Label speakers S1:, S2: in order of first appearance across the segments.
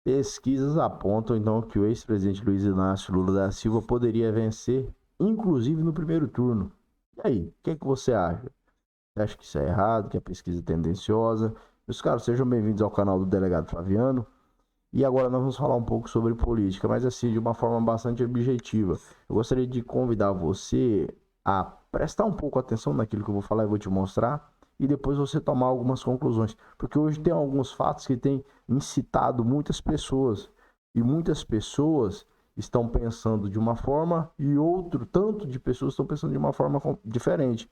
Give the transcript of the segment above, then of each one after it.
S1: Pesquisas apontam, então, que o ex-presidente Luiz Inácio Lula da Silva poderia vencer, inclusive no primeiro turno. E aí, o que você acha? Você acha que isso é errado, que a pesquisa é tendenciosa? Meus caros, sejam bem-vindos ao canal do Delegado Flaviano. E agora nós vamos falar um pouco sobre política, mas assim, de uma forma bastante objetiva. Eu gostaria de convidar você a prestar um pouco atenção naquilo que eu vou falar e vou te mostrar, e depois você tomar algumas conclusões. Porque hoje tem alguns fatos que têm incitado muitas pessoas, e muitas pessoas estão pensando de uma forma e outro tanto de pessoas estão pensando de uma forma diferente.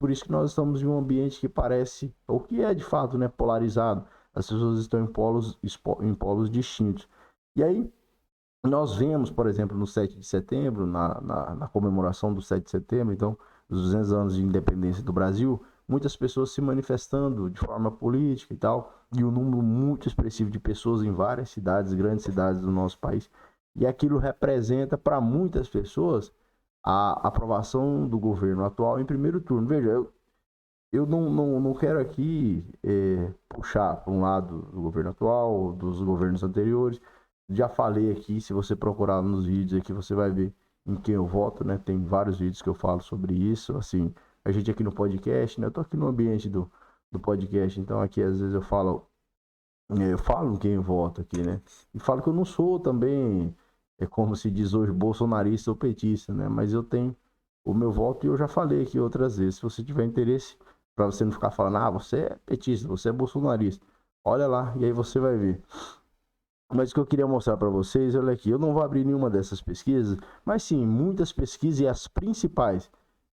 S1: Por isso que nós estamos em um ambiente que parece, ou que é de fato, né, polarizado. As pessoas estão em polos distintos. E aí, nós vemos, por exemplo, no 7 de setembro, na comemoração do 7 de setembro, então, os 200 anos de independência do Brasil, muitas pessoas se manifestando de forma política e tal, e um número muito expressivo de pessoas em várias cidades, grandes cidades do nosso país. E aquilo representa, para muitas pessoas, a aprovação do governo atual em primeiro turno. Veja, eu não quero aqui puxar para um lado do governo atual, dos governos anteriores. Já falei aqui, se você procurar nos vídeos aqui, você vai ver em quem eu voto, né? Tem vários vídeos que eu falo sobre isso. Assim, a gente aqui no podcast, né? Eu tô aqui no ambiente do podcast, então aqui às vezes eu falo em quem eu voto aqui, né? E falo que eu não sou também, como se diz hoje, bolsonarista ou petista, né? Mas eu tenho o meu voto e eu já falei aqui outras vezes. Se você tiver interesse, para você não ficar falando, você é petista, você é bolsonarista. Olha lá, e aí você vai ver. Mas o que eu queria mostrar para vocês, olha aqui, eu não vou abrir nenhuma dessas pesquisas, mas sim, muitas pesquisas e as principais,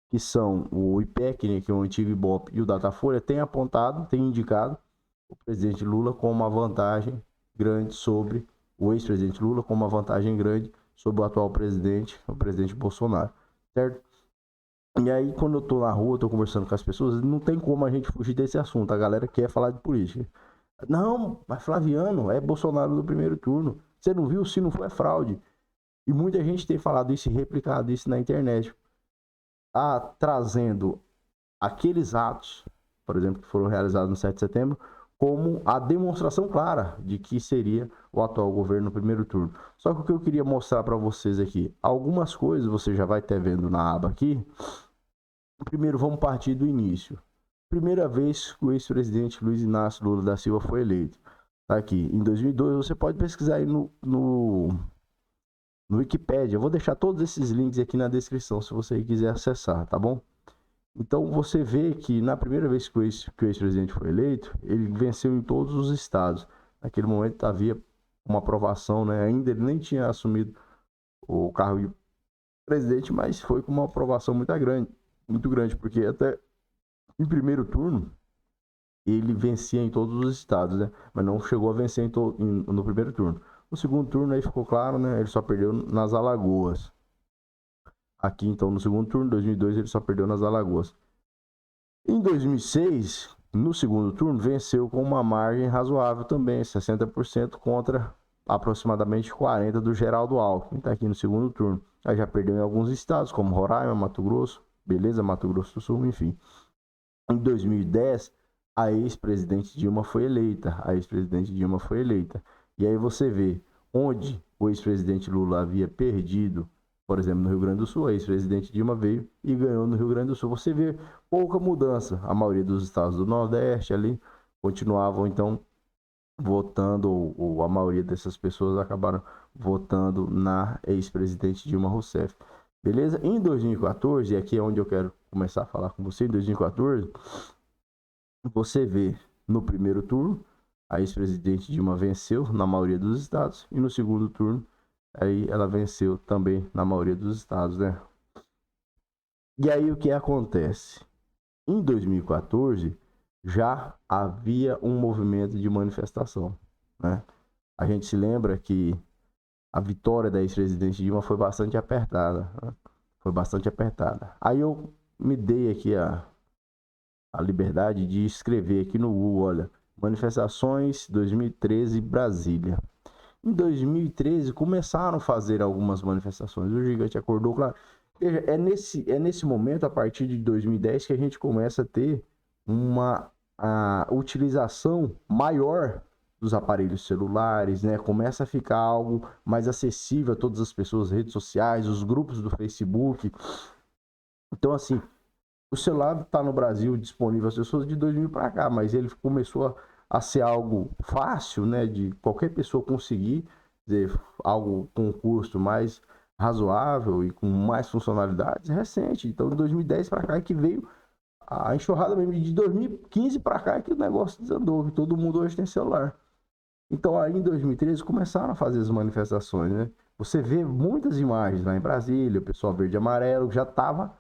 S1: que são o IPEC, né, que é o antigo Ibope, e o Datafolha, têm apontado, têm indicado o presidente Lula com uma vantagem grande sobre o ex-presidente Lula, com uma vantagem grande sobre o atual presidente, o presidente Bolsonaro, certo? E aí, quando eu tô na rua, tô conversando com as pessoas, não tem como a gente fugir desse assunto. A galera quer falar de política. Não, mas Flaviano, é Bolsonaro no primeiro turno. Você não viu? Se não for, é fraude. E muita gente tem falado isso e replicado isso na internet. Trazendo aqueles atos, por exemplo, que foram realizados no 7 de setembro, como a demonstração clara de que seria o atual governo no primeiro turno. Só que o que eu queria mostrar para vocês aqui, algumas coisas você já vai estar vendo na aba aqui. Primeiro, vamos partir do início. Primeira vez que o ex-presidente Luiz Inácio Lula da Silva foi eleito. Tá aqui, em 2002, você pode pesquisar aí no Wikipedia. Eu vou deixar todos esses links aqui na descrição, se você quiser acessar, tá bom? Então, você vê que na primeira vez que o ex-presidente foi eleito, ele venceu em todos os estados. Naquele momento havia uma aprovação, né? Ainda ele nem tinha assumido o cargo de presidente, mas foi com uma aprovação muito grande, porque até em primeiro turno ele vencia em todos os estados, né? Mas não chegou a vencer no primeiro turno. No segundo turno aí ficou claro, né? Ele só perdeu nas Alagoas. Aqui então no segundo turno, 2002, ele só perdeu nas Alagoas. Em 2006, no segundo turno, venceu com uma margem razoável também, 60% contra aproximadamente 40% do Geraldo Alckmin, está aqui no segundo turno. Aí já perdeu em alguns estados, como Roraima, Mato Grosso, beleza, Mato Grosso do Sul, enfim. Em 2010, a ex-presidente Dilma foi eleita. E aí você vê onde o ex-presidente Lula havia perdido, por exemplo, no Rio Grande do Sul, a ex-presidente Dilma veio e ganhou no Rio Grande do Sul. Você vê pouca mudança. A maioria dos estados do Nordeste ali continuavam, então, votando, ou a maioria dessas pessoas acabaram votando na ex-presidente Dilma Rousseff. Beleza? Em 2014, e aqui é onde eu quero começar a falar com você, em 2014, você vê no primeiro turno, a ex-presidente Dilma venceu na maioria dos estados, e no segundo turno, aí ela venceu também na maioria dos estados, né? E aí o que acontece? Em 2014, já havia um movimento de manifestação, né? A gente se lembra que a vitória da ex-presidente Dilma foi bastante apertada, né? Foi bastante apertada. Aí eu me dei aqui a liberdade de escrever aqui no Google, olha, manifestações 2013 Brasília. Em 2013 começaram a fazer algumas manifestações. O gigante acordou, claro. Veja, é nesse momento, a partir de 2010, que a gente começa a ter uma utilização maior dos aparelhos celulares, né? Começa a ficar algo mais acessível a todas as pessoas, redes sociais, os grupos do Facebook. Então, assim, o celular está no Brasil disponível às pessoas de 2000 para cá, mas ele começou a ser algo fácil, né? De qualquer pessoa conseguir, dizer, algo com um custo mais razoável e com mais funcionalidades recente. Então, de 2010 para cá é que veio a enxurrada mesmo. De 2015 para cá é que o negócio desandou, que todo mundo hoje tem celular. Então, aí em 2013 começaram a fazer as manifestações, né? Você vê muitas imagens lá em Brasília, o pessoal verde e amarelo já estava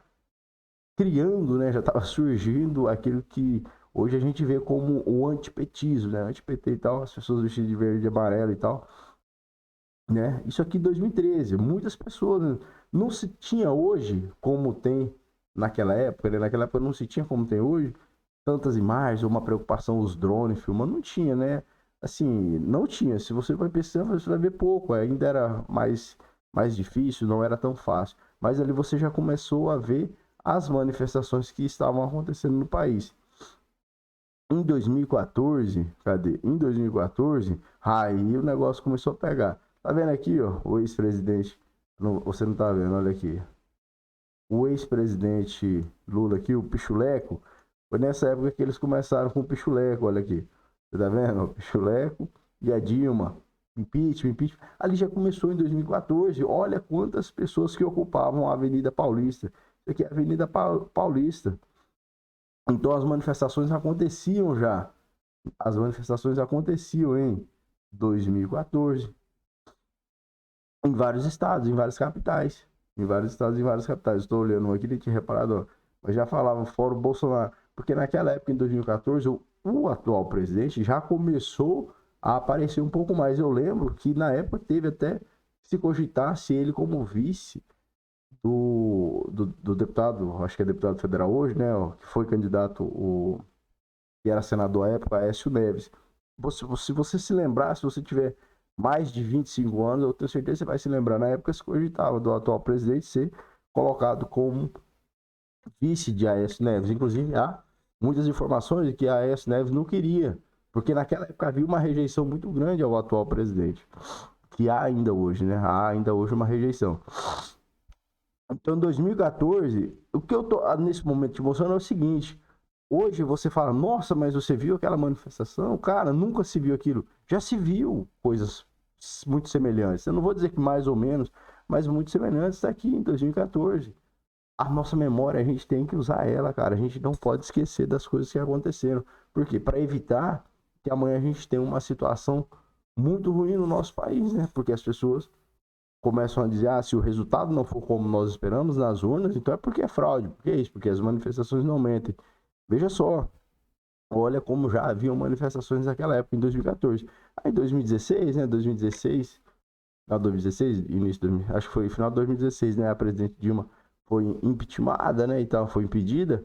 S1: criando, né? Já estava surgindo aquilo que hoje a gente vê como o antipetismo, né? Anti-PT e tal, as pessoas vestidas de verde e amarelo e tal, né? Isso aqui em 2013, muitas pessoas, né? Não se tinha hoje como tem naquela época, né? Naquela época não se tinha como tem hoje, tantas imagens, uma preocupação, os drones filmando, não tinha, né? Assim, não tinha. Se você vai pesquisar, você vai ver pouco, ainda era mais difícil, não era tão fácil. Mas ali você já começou a ver as manifestações que estavam acontecendo no país. Em 2014, cadê? Em 2014, aí o negócio começou a pegar. Tá vendo aqui, ó, o ex-presidente, você não tá vendo, olha aqui. O ex-presidente Lula aqui, o Pichuleco, foi nessa época que eles começaram com o Pichuleco, olha aqui. Você tá vendo? O Pichuleco e a Dilma. Impeachment, impeachment. Ali já começou em 2014. Olha quantas pessoas que ocupavam a Avenida Paulista. Isso aqui é a Avenida Paulista. Então as manifestações aconteciam já. As manifestações aconteciam em 2014. Em vários estados, em várias capitais. Em vários estados, em várias capitais. Estou olhando aqui, nem tinha reparado, ó, mas já falavam fora o Bolsonaro. Porque naquela época, em 2014, o atual presidente já começou a aparecer um pouco mais. Eu lembro que na época teve até se cogitasse ele como vice do deputado, acho que é deputado federal hoje, né? Ó, que foi candidato, que era senador à época, Aécio Neves. Se você se lembrar, se você tiver mais de 25 anos, eu tenho certeza que você vai se lembrar. Na época se cogitava do atual presidente ser colocado como vice de Aécio Neves. Inclusive, há muitas informações de que Aécio Neves não queria, porque naquela época havia uma rejeição muito grande ao atual presidente, que há ainda hoje, né? Há ainda hoje uma rejeição. Então, em 2014, o que eu tô nesse momento te mostrando é o seguinte: hoje você fala, nossa, mas você viu aquela manifestação? Cara, nunca se viu aquilo. Já se viu coisas muito semelhantes. Eu não vou dizer que mais ou menos, mas muito semelhantes aqui em 2014. A nossa memória, a gente tem que usar ela, cara. A gente não pode esquecer das coisas que aconteceram. Por quê? Para evitar que amanhã a gente tenha uma situação muito ruim no nosso país, né? Porque as pessoas começam a dizer, ah, se o resultado não for como nós esperamos nas urnas, então é porque é fraude. Por que é isso? Porque as manifestações não mentem. Veja só, olha como já haviam manifestações naquela época, em 2014. Aí em 2016, né, 2016, final de 2016, início de 2000, acho que foi final de 2016, né, a presidente Dilma foi impeachmentada, né, então foi impedida.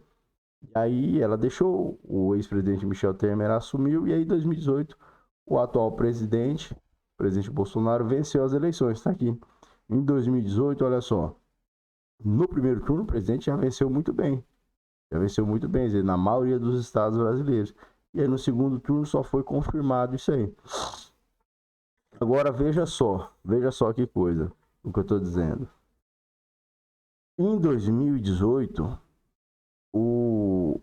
S1: E aí ela deixou, o ex-presidente Michel Temer assumiu, e aí em 2018 o atual presidente, o presidente Bolsonaro, venceu as eleições, tá aqui. Em 2018, olha só, no primeiro turno o presidente já venceu muito bem. Já venceu muito bem, na maioria dos estados brasileiros. E aí no segundo turno só foi confirmado isso aí. Agora veja só que coisa, o que eu estou dizendo. Em 2018, o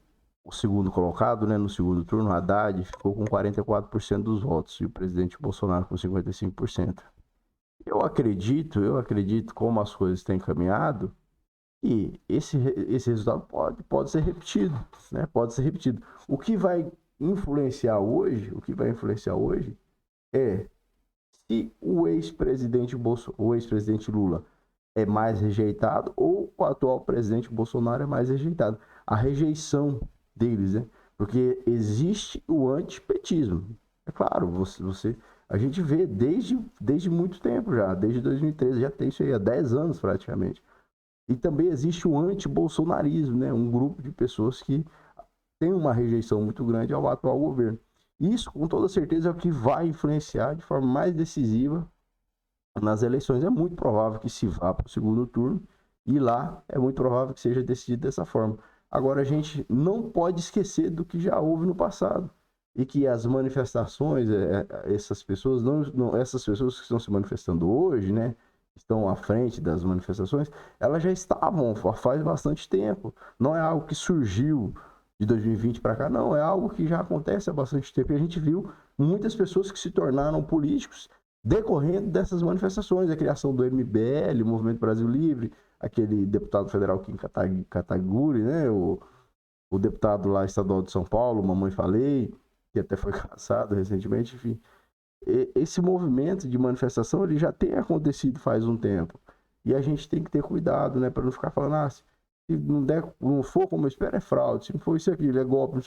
S1: segundo colocado, né, no segundo turno, Haddad, ficou com 44% dos votos e o presidente Bolsonaro com 55%. Eu acredito como as coisas têm caminhado, e esse resultado pode ser repetido, né? Pode ser repetido. O que vai influenciar hoje é se o ex-presidente Lula é mais rejeitado ou o atual presidente Bolsonaro é mais rejeitado. A rejeição deles, né? Porque existe o antipetismo. É claro, a gente vê desde muito tempo já, desde 2013, já tem isso aí há 10 anos praticamente. E também existe o anti-bolsonarismo, né? Um grupo de pessoas que tem uma rejeição muito grande ao atual governo. Isso, com toda certeza, é o que vai influenciar de forma mais decisiva nas eleições. É muito provável que se vá para o segundo turno e lá é muito provável que seja decidido dessa forma. Agora, a gente não pode esquecer do que já houve no passado. e que as manifestações, essas pessoas essas pessoas que estão se manifestando hoje, né, estão à frente das manifestações, elas já estavam faz bastante tempo. Não é algo que surgiu de 2020 para cá, não, é algo que já acontece há bastante tempo. E a gente viu muitas pessoas que se tornaram políticos decorrendo dessas manifestações, a criação do MBL, o Movimento Brasil Livre, aquele deputado federal Kim Kataguiri, né, o deputado lá estadual de São Paulo, Mamãe Falei, que até foi caçado recentemente, enfim. Esse movimento de manifestação ele já tem acontecido faz um tempo. E a gente tem que ter cuidado, né, para não ficar falando, se não for como eu espero, é fraude, se não for isso aqui, é golpe.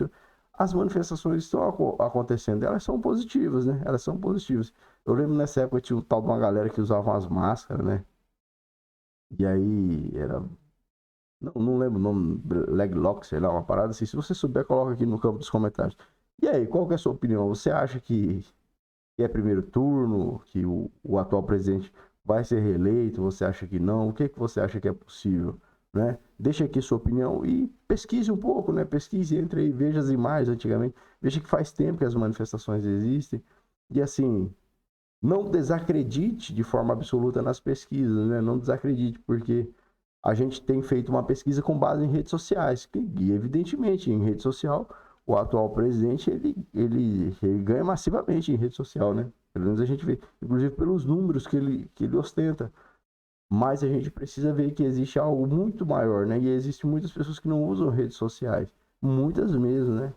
S1: As manifestações estão acontecendo, elas são positivas, né? Elas são positivas. Eu lembro nessa época tinha um tal de uma galera que usava umas máscaras, né? E aí era. Não lembro o nome, Leglock, sei lá, uma parada assim. Se você souber, coloca aqui no campo dos comentários. E aí, qual que é a sua opinião? Você acha que é primeiro turno, que o atual presidente vai ser reeleito? Você acha que não? O que, que você acha que é possível? Né? Deixa aqui sua opinião e pesquise um pouco, né? Pesquise, entre aí, veja as imagens antigamente, veja que faz tempo que as manifestações existem. E assim, não desacredite de forma absoluta nas pesquisas, né? Não desacredite, porque a gente tem feito uma pesquisa com base em redes sociais, e evidentemente em rede social o atual presidente ele ganha massivamente em rede social, né? Pelo menos a gente vê, inclusive pelos números que ele ostenta. Mas a gente precisa ver que existe algo muito maior, né? E existem muitas pessoas que não usam redes sociais, muitas mesmo, né?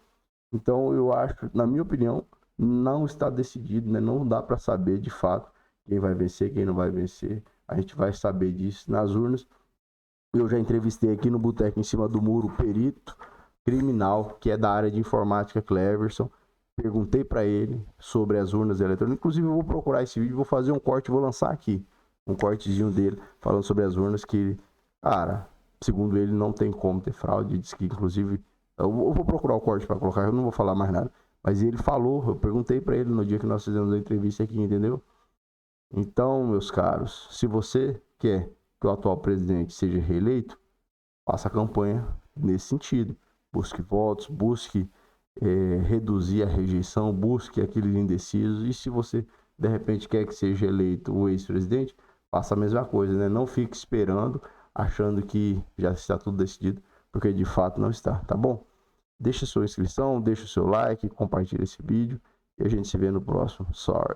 S1: Então eu acho, na minha opinião, não está decidido, né? Não dá para saber de fato quem vai vencer, quem não vai vencer. A gente vai saber disso nas urnas. Eu já entrevistei aqui no Boteco em Cima do Muro o perito criminal, que é da área de informática, Cleverson. Perguntei para ele sobre as urnas eletrônicas. Inclusive, eu vou procurar esse vídeo, vou fazer um corte, vou lançar aqui. Um cortezinho dele falando sobre as urnas que, cara, segundo ele, não tem como ter fraude. Ele disse que, inclusive, eu vou procurar o corte para colocar, eu não vou falar mais nada. Mas ele falou, eu perguntei para ele no dia que nós fizemos a entrevista aqui, entendeu? Então, meus caros, se você quer que o atual presidente seja reeleito, faça a campanha nesse sentido. Busque votos, busque reduzir a rejeição, busque aqueles indecisos. E se você, de repente, quer que seja eleito o ex-presidente, faça a mesma coisa, né? Não fique esperando, achando que já está tudo decidido, porque de fato não está, tá bom? Deixe sua inscrição, deixe o seu like, compartilhe esse vídeo e a gente se vê no próximo.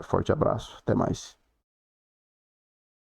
S1: Forte abraço, até mais.